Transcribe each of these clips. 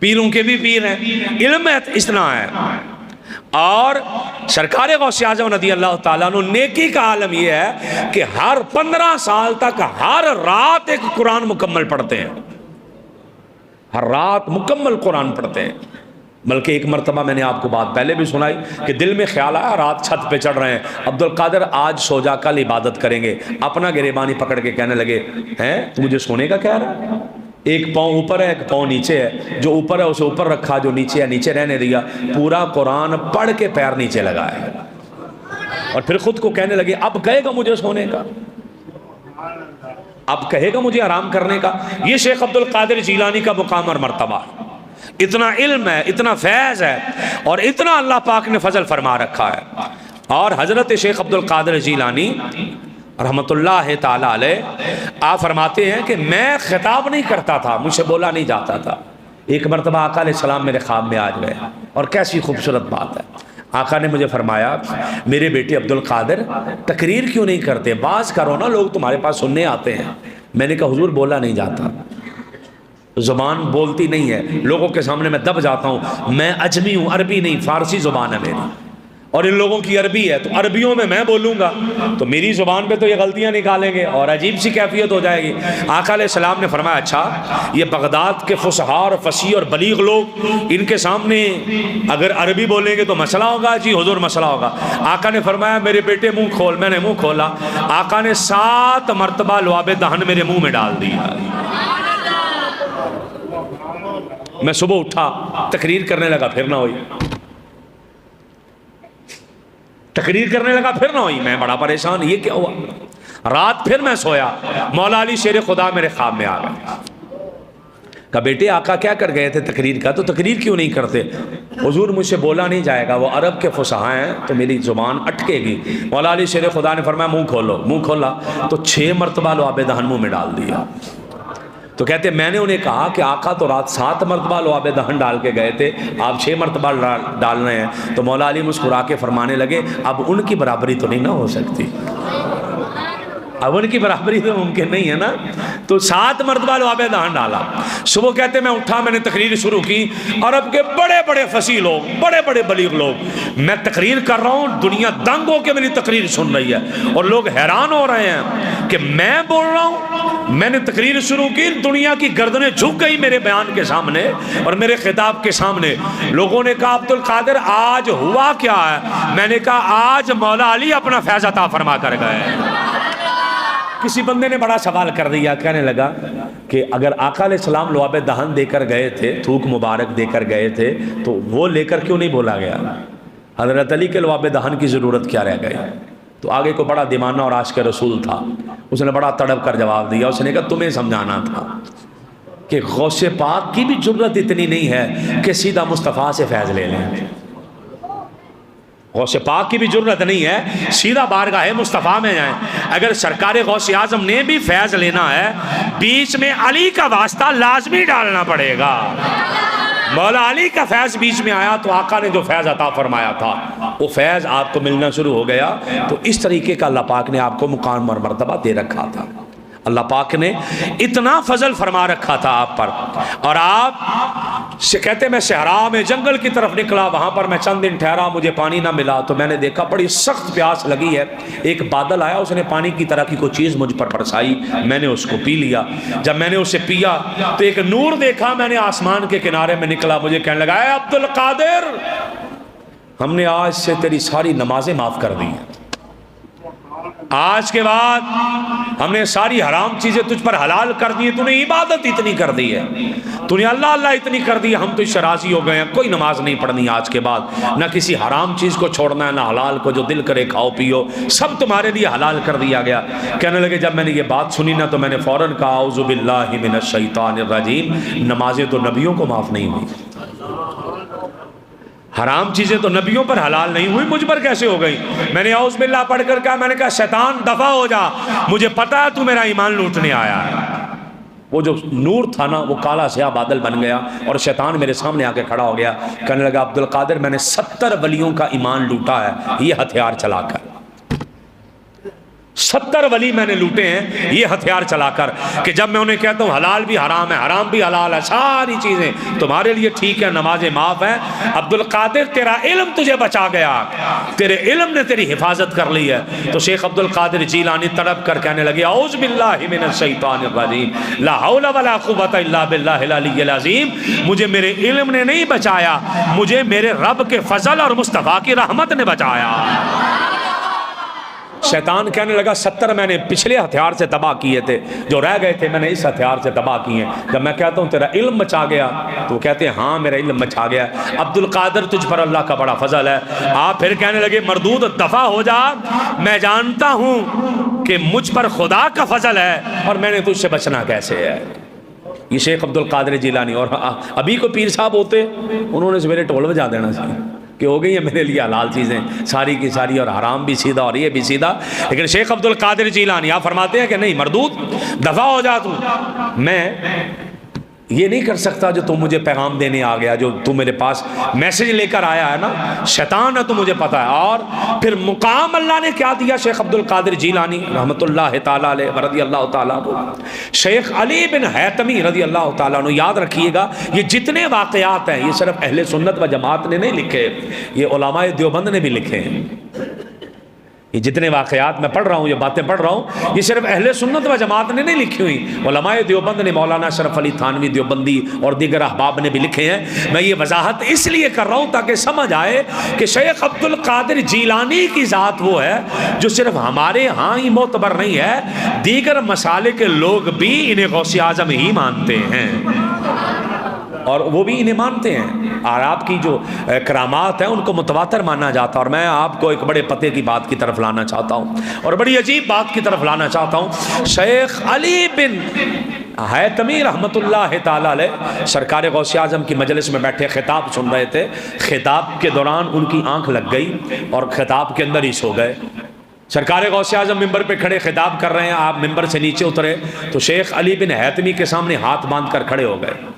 پیروں کے بھی پیر ہیں، علم اتنا ہے۔ اور سرکار غوث اعظم رضی اللہ تعالیٰ عنہ نیکی کا عالم یہ ہے کہ ہر 15 سال تک ہر رات ایک قرآن مکمل پڑھتے ہیں، ہر رات مکمل قرآن پڑھتے ہیں۔ بلکہ ایک مرتبہ میں نے آپ کو بات پہلے بھی سنائی کہ دل میں خیال آیا، رات چھت پہ چڑھ رہے ہیں، عبد القادر آج سو جا، کل عبادت کریں گے، اپنا گریبانی پکڑ کے کہنے لگے ہیں تو مجھے سونے کا کہہ رہا ہے؟ ایک پاؤں اوپر ہے، ایک پاؤں نیچے ہے، جو اوپر ہے اسے اوپر رکھا، جو نیچے ہے نیچے رہنے دیا، پورا قرآن پڑھ کے پیر نیچے لگائے، اور پھر خود کو کہنے لگے اب کہے گا مجھے سونے کا، اب کہے گا مجھے آرام کرنے کا۔ یہ شیخ عبد القادر جیلانی کا مقام اور مرتبہ، اتنا علم ہے، اتنا فیض ہے، اور اتنا اللہ پاک نے فضل فرما رکھا ہے۔ اور حضرت شیخ عبد القادر جیلانی رحمت اللہ تعالیٰ علیہ آپ فرماتے ہیں کہ میں خطاب نہیں کرتا تھا، مجھ سے بولا نہیں جاتا تھا۔ ایک مرتبہ آقا علیہ السلام میرے خواب میں آ گئے، اور کیسی خوبصورت بات ہے، آقا نے مجھے فرمایا میرے بیٹے عبد القادر تقریر کیوں نہیں کرتے، باز کرو نا، لوگ تمہارے پاس سننے آتے ہیں۔ میں نے کہا حضور بولا نہیں جاتا، زبان بولتی نہیں ہے، لوگوں کے سامنے میں دب جاتا ہوں، میں عجمی ہوں، عربی نہیں فارسی زبان ہے میری، اور ان لوگوں کی عربی ہے، تو عربیوں میں بولوں گا تو میری زبان پہ تو یہ غلطیاں نکالیں گے اور عجیب سی کیفیت ہو جائے گی۔ آقا علیہ السلام نے فرمایا اچھا یہ بغداد کے فصحاء اور فصیح اور بلیغ لوگ، ان کے سامنے اگر عربی بولیں گے تو مسئلہ ہوگا؟ جی حضور مسئلہ ہوگا۔ آقا نے فرمایا میرے بیٹے منہ کھول، میں نے منہ کھولا، آقا نے 7 مرتبہ لعاب دہن میرے منہ میں ڈال دیا۔ میں صبح اٹھا، تقریر کرنے لگا، پھر نہ ہوئی، تقریر کرنے لگا پھر نہ ہوئی، میں بڑا پریشان، یہ کیا ہوا؟ رات پھر میں سویا، مولا علی شیر خدا میرے خواب میں آ گئے، کہا بیٹے آقا کیا کر گئے تھے تقریر کا، تو تقریر کیوں نہیں کرتے؟ حضور مجھ سے بولا نہیں جائے گا، وہ عرب کے فصحاء ہیں تو میری زبان اٹکے گی۔ مولا علی شیر خدا نے فرمایا منہ کھولو، منہ کھولا تو 6 مرتبہ لعاب دہن منہ میں ڈال دیا۔ تو کہتے میں نے انہیں کہا کہ آقا تو رات 7 مرتبہ لعاب دہن ڈال کے گئے تھے، آپ 6 مرتبہ ڈال رہے ہیں۔ تو مولا علی مسکرا کے فرمانے لگے اب ان کی برابری تو نہیں نہ ہو سکتی، اب ان کی برابری تو ممکن نہیں ہے نا، تو 7 مرتبہ لعاب دہن ڈالا۔ صبح کہتے میں اٹھا، میں نے تقریر شروع کی، عرب کے بڑے بڑے فصیح لوگ، بڑے بڑے بلیغ لوگ، میں تقریر کر رہا ہوں، دنیا دنگ ہو کے میری تقریر سن رہی ہے، اور لوگ حیران ہو رہے ہیں کہ میں بول رہا ہوں، میں نے تقریر شروع کی، دنیا کی گردنیں جھک گئی میرے بیان کے سامنے اور میرے خطاب کے سامنے۔ لوگوں نے کہا عبد القادر آج ہوا کیا ہے؟ میں نے کہا آج مولا علی اپنا فیض عطا فرما کر گئے۔ کسی بندے نے بڑا سوال کر دیا، کہنے لگا کہ اگر آقا علیہ السلام لعاب دہن دے کر گئے تھے، تھوک مبارک دے کر گئے تھے، تو وہ لے کر کیوں نہیں بولا گیا؟ حضرت علی کے لعاب دہن کی ضرورت کیا رہ گئی؟ تو آگے کو بڑا دیوانہ اور عاشق رسول تھا، اس نے بڑا تڑپ کر جواب دیا، اس نے کہا تمہیں سمجھانا تھا کہ غوث پاک کی بھی جرأت اتنی نہیں ہے کہ سیدھا مصطفیٰ سے فیض لے لیں، غوث پاک کی بھی جرأت نہیں ہے سیدھا بارگاہ مصطفیٰ میں جائیں۔ اگر سرکار غوث اعظم نے بھی فیض لینا ہے، بیچ میں علی کا واسطہ لازمی ڈالنا پڑے گا۔ مولا علی کا فیض بیچ میں آیا تو آقا نے جو فیض عطا فرمایا تھا وہ فیض آپ کو ملنا شروع ہو گیا۔ تو اس طریقے کا اللہ پاک نے آپ کو مقام اور مرتبہ دے رکھا تھا، اللہ پاک نے اتنا فضل فرما رکھا تھا آپ پر۔ اور آپ سے کہتے میں صحرا میں جنگل کی طرف نکلا، وہاں پر میں چند دن ٹھہرا، مجھے پانی نہ ملا تو میں نے دیکھا بڑی سخت پیاس لگی ہے، ایک بادل آیا، اس نے پانی کی طرح کی کوئی چیز مجھ پر برسائی، میں نے اس کو پی لیا۔ جب میں نے اسے پیا تو ایک نور دیکھا، میں نے آسمان کے کنارے میں نکلا، مجھے کہنے لگا اے عبد القادر ہم نے آج سے تیری ساری نمازیں معاف کر دی ہیں، آج کے بعد ہم نے ساری حرام چیزیں تجھ پر حلال کر دی ہیں، تو نے عبادت اتنی کر دی ہے، تو نے اللہ اللہ اتنی کر دی ہے، ہم تو اس سے راضی ہو گئے ہیں، کوئی نماز نہیں پڑھنی آج کے بعد، نہ کسی حرام چیز کو چھوڑنا ہے، نہ حلال کو، جو دل کرے کھاؤ پیو، سب تمہارے لیے حلال کر دیا گیا۔ کہنے لگے جب میں نے یہ بات سنی نا تو میں نے فوراً کہا اعوذ باللہ من الشیطان الرجیم، نمازیں تو نبیوں کو معاف نہیں ہوئی، حرام چیزیں تو نبیوں پر حلال نہیں ہوئی، مجھ پر کیسے ہو گئی؟ میں نے اعوذ باللہ پڑھ کر کہا، میں نے کہا شیطان دفع ہو جا، مجھے پتا ہے تو میرا ایمان لوٹنے آیا ہے۔ وہ جو نور تھا نا وہ کالا سیاہ بادل بن گیا اور شیطان میرے سامنے آ کے کھڑا ہو گیا، کہنے لگا عبد القادر میں نے 70 ولیوں کا ایمان لوٹا ہے یہ ہتھیار چلا کر، 70 ولی میں نے لوٹے ہیں یہ ہتھیار چلا کر کہ جب میں انہیں کہتا ہوں حلال بھی حرام ہے، حرام بھی حلال ہے، ساری چیزیں تمہارے لیے ٹھیک ہے، نمازیں معاف ہیں، عبد القادر تیرا علم تجھے بچا گیا، تیرے علم نے تیری حفاظت کر لی ہے۔ تو شیخ عبد القادر جیلانی تڑپ کر کہنے لگے اعوذ باللہ من الشیطان الرجیم لا حول ولا قوۃ الا باللہ العلی العظیم، مجھے میرے علم نے نہیں بچایا، مجھے میرے رب کے فضل اور مصطفیٰ کی رحمت نے بچایا۔ شیطان کہنے لگا 70 میں نے پچھلے ہتھیار سے تباہ کیے تھے، جو رہ گئے تھے میں نے اس ہتھیار سے تباہ کیے ہیں۔ جب میں کہتا ہوں تیرا علم بچا گیا تو وہ کہتے ہیں ہاں میرا علم بچا گیا، عبد القادر تجھ پر اللہ کا بڑا فضل ہے۔ آپ پھر کہنے لگے مردود دفع ہو جا، میں جانتا ہوں کہ مجھ پر خدا کا فضل ہے اور میں نے تجھ سے بچنا کیسے ہے۔ یہ شیخ عبد القادر جیلانی، اور ابھی کو پیر صاحب ہوتے انہوں نے سویرے ٹول بجا دینا سی کہ ہو گئی ہیں میرے لیے حلال چیزیں ساری کی ساری، اور حرام بھی سیدھا اور یہ بھی سیدھا۔ لیکن شیخ عبد القادر جیلانی آپ فرماتے ہیں کہ نہیں مردود دفع ہو جا تو، میں یہ نہیں کر سکتا جو تم مجھے پیغام دینے آ گیا، جو تم میرے پاس میسج لے کر آیا ہے نا، شیطان ہے تو مجھے پتا ہے۔ اور پھر مقام اللہ نے کیا دیا شیخ عبد القادر جیلانی رحمۃ اللہ تعالیٰ علیہ رضی اللہ تعالیٰ عنہ، شیخ علی بن حیتمی رضی اللہ تعالیٰ عنہ، یاد رکھیے گا یہ جتنے واقعات ہیں یہ صرف اہل سنت و جماعت نے نہیں لکھے، یہ علماء دیوبند نے بھی لکھے ہیں۔ یہ جتنے واقعات میں پڑھ رہا ہوں، یہ باتیں پڑھ رہا ہوں، یہ صرف اہل سنت و جماعت نے نہیں لکھی ہوئی، علماء دیوبند نے، مولانا اشرف علی تھانوی دیوبندی اور دیگر احباب نے بھی لکھے ہیں۔ میں یہ وضاحت اس لیے کر رہا ہوں تاکہ سمجھ آئے کہ شیخ عبد القادر جیلانی کی ذات وہ ہے جو صرف ہمارے ہاں ہی معتبر نہیں ہے، دیگر مسالک کے لوگ بھی انہیں غوث اعظم ہی مانتے ہیں اور وہ بھی انہیں مانتے ہیں، اور آپ کی جو کرامات ہیں ان کو متواتر مانا جاتا ہے۔ اور میں آپ کو ایک بڑے پتے کی بات کی طرف لانا چاہتا ہوں اور بڑی عجیب بات کی طرف لانا چاہتا ہوں۔ شیخ علی بن حیتمی رحمۃ اللہ تعالیٰ علیہ سرکار غوث اعظم کی مجلس میں بیٹھے خطاب سن رہے تھے، خطاب کے دوران ان کی آنکھ لگ گئی اور خطاب کے اندر ہی سو گئے۔ سرکار غوث اعظم ممبر پہ کھڑے خطاب کر رہے ہیں، آپ ممبر سے نیچے اترے تو شیخ علی بن حیتمی کے سامنے ہاتھ باندھ کر کھڑے ہو گئے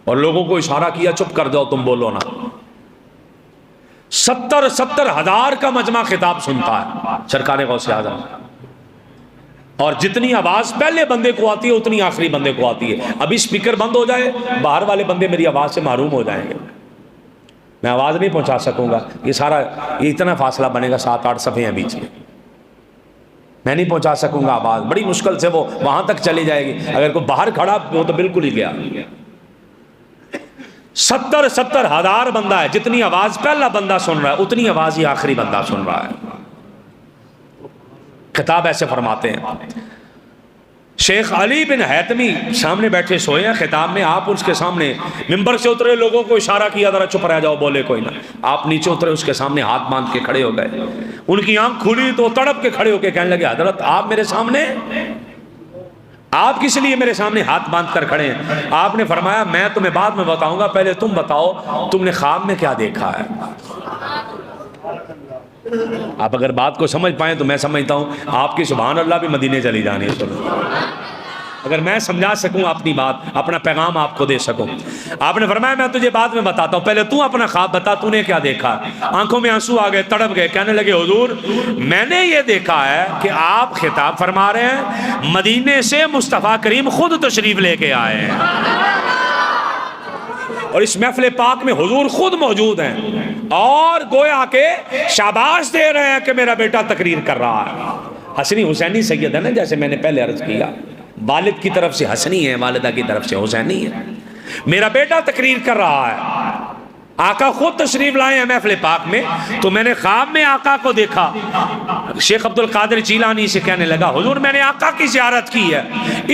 اور لوگوں کو اشارہ کیا چپ کر جاؤ تم بولو نا۔ 70 ہزار کا مجمع خطاب سنتا ہے سرکار غوث اعظم، اور جتنی آواز پہلے بندے کو آتی ہے اتنی آخری بندے کو آتی ہے۔ ابھی سپیکر بند ہو جائے باہر والے بندے میری آواز سے محروم ہو جائیں گے، میں آواز نہیں پہنچا سکوں گا، یہ اتنا فاصلہ بنے گا 7-8 صفحے ہیں بیچ میں، میں نہیں پہنچا سکوں گا آواز، بڑی مشکل سے وہ وہاں تک چلی جائے گی، اگر کوئی باہر کھڑا وہ تو بالکل ہی گیا۔ 70 ہزار بندہ ہے، جتنی آواز پہلا بندہ سن رہا ہے اتنی آواز ہی آخری بندہ سن رہا ہے۔ خطاب ایسے فرماتے ہیں، شیخ علی بن حیتمی سامنے بیٹھے سوئے ہیں، خطاب میں آپ اس کے سامنے ممبر سے اترے، لوگوں کو اشارہ کیا ذرا چپ رہ جاؤ بولے کوئی نہ، آپ نیچے اترے اس کے سامنے ہاتھ باندھ کے کھڑے ہو گئے، ان کی آنکھ کھلی تو تڑپ کے کھڑے ہو کے کہنے لگے حضرت آپ میرے سامنے، آپ کس لیے میرے سامنے ہاتھ باندھ کر کھڑے ہیں؟ آپ نے فرمایا میں تمہیں بعد میں بتاؤں گا، پہلے تم بتاؤ تم نے خواب میں کیا دیکھا ہے۔ آپ اگر بات کو سمجھ پائیں تو میں سمجھتا ہوں آپ کی سبحان اللہ بھی مدینے چلی جانی ہے۔ اگر میں سمجھا سکوں اپنی بات، اپنا پیغام آپ کو دے سکوں۔ آپ نے فرمایا میں تجھے بعد میں بتاتا ہوں، پہلے تو اپنا خواب بتا، تو نے کیا دیکھا۔ آنکھوں میں آنسو آ گئے، تڑپ گئے، کہنے لگے حضور میں نے یہ دیکھا ہے کہ آپ خطاب فرما رہے ہیں، مدینے سے مصطفیٰ کریم خود تشریف لے کے آئے ہیں اور اس محفل پاک میں حضور خود موجود ہیں اور گویا کہ شاباش دے رہے ہیں کہ میرا بیٹا تقریر کر رہا ہے۔ حسنی حسینی سید ہے نا، جیسے میں نے پہلے عرض کیا، والد کی طرف سے حسنی ہے، والدہ کی طرف سے حسینی ہے، میرا بیٹا تقریر کر رہا ہے۔ آقا خود تشریف لائے ہیں محفل پاک میں، تو میں نے خواب میں آقا کو دیکھا۔ شیخ عبد القادر جیلانی سے کہنے لگا حضور میں نے آقا کی زیارت کی ہے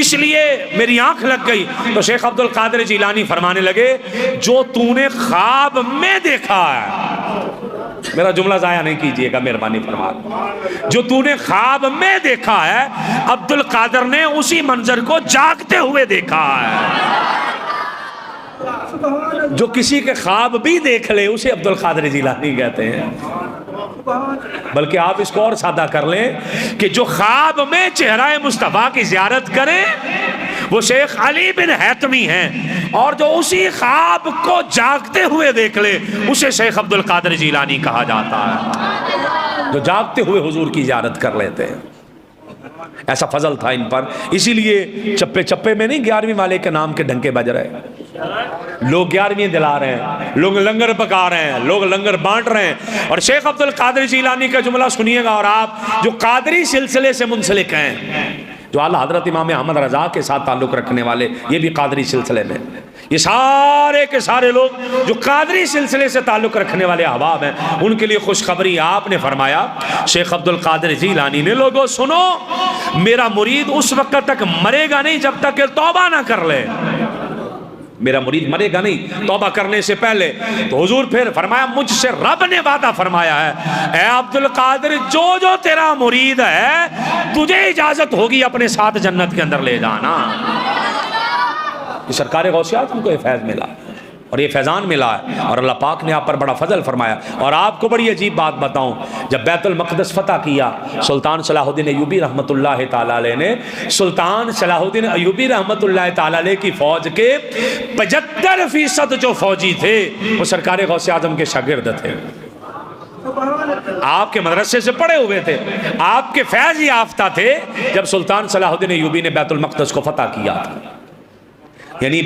اس لیے میری آنکھ لگ گئی۔ تو شیخ عبد القادر جیلانی فرمانے لگے جو تو نے خواب میں دیکھا ہے، میرا جملہ ضائع نہیں کیجئے گا مہربانی فرما، جو تو نے خواب میں دیکھا ہے عبد القادر نے اسی منظر کو جاگتے ہوئے دیکھا ہے۔ جو کسی کے خواب بھی دیکھ لے اسے عبد القادر جیلانی کہتے ہیں۔ بلکہ آپ اس کو اور سادہ کر لیں کہ جو خواب میں چہرہ مصطفیٰ کی زیارت کریں وہ شیخ علی بن حیتمی ہیں، اور جو اسی خواب کو جاگتے ہوئے دیکھ لے اسے شیخ عبد القادر جیلانی کہا جاتا ہے۔ جو جاگتے ہوئے حضور کی زیارت کر لیتے ہیں. ایسا فضل تھا ان پر. اسی لیے چپے چپے میں نہیں 11ویں والے کے نام کے ڈنکے بج رہے. لوگ 11ویں دلا رہے ہیں, لوگ لنگر پکا رہے ہیں, لوگ لنگر بانٹ رہے ہیں. اور شیخ عبد القادر جیلانی کا جملہ سنیے گا, اور آپ جو قادری سلسلے سے منسلک ہیں, جو اعلیٰ حضرت امام احمد رضا کے ساتھ تعلق رکھنے والے, یہ بھی قادری سلسلے میں, یہ سارے کے سارے لوگ جو قادری سلسلے سے تعلق رکھنے والے احباب ہیں, ان کے لیے خوشخبری آپ نے فرمایا. شیخ عبد القادر جیلانی نے, لوگوں سنو, میرا مرید اس وقت تک مرے گا نہیں جب تک کہ توبہ نہ کر لے. میرا مرید مرے گا نہیں توبہ کرنے سے پہلے. تو حضور پھر فرمایا, مجھ سے رب نے وعدہ فرمایا ہے, اے عبد القادر, جو تیرا مرید ہے تجھے اجازت ہوگی اپنے ساتھ جنت کے اندر لے جانا. یہ سرکار غوث اعظم کو یہ فیض ملا اور یہ فیضان ملا ہے, اور اللہ پاک نے آپ پر بڑا فضل فرمایا. اور آپ کو بڑی عجیب بات بتاؤں, جب بیت المقدس فتح کیا سلطان صلاح الدین ایوبی رحمۃ اللہ تعالیٰ علیہ نے, سلطان صلاح الدین ایوبی رحمۃ اللہ تعالیٰ علیہ کی فوج کے 75% جو فوجی تھے وہ سرکار غوث اعظم کے شاگرد تھے. آپ کے مدرسے سے پڑھے ہوئے تھے, آپ کے فیض یافتہ تھے جب سلطان صلاح الدین ایوبی نے بیت المقدس کو فتح کیا تھا. یعنی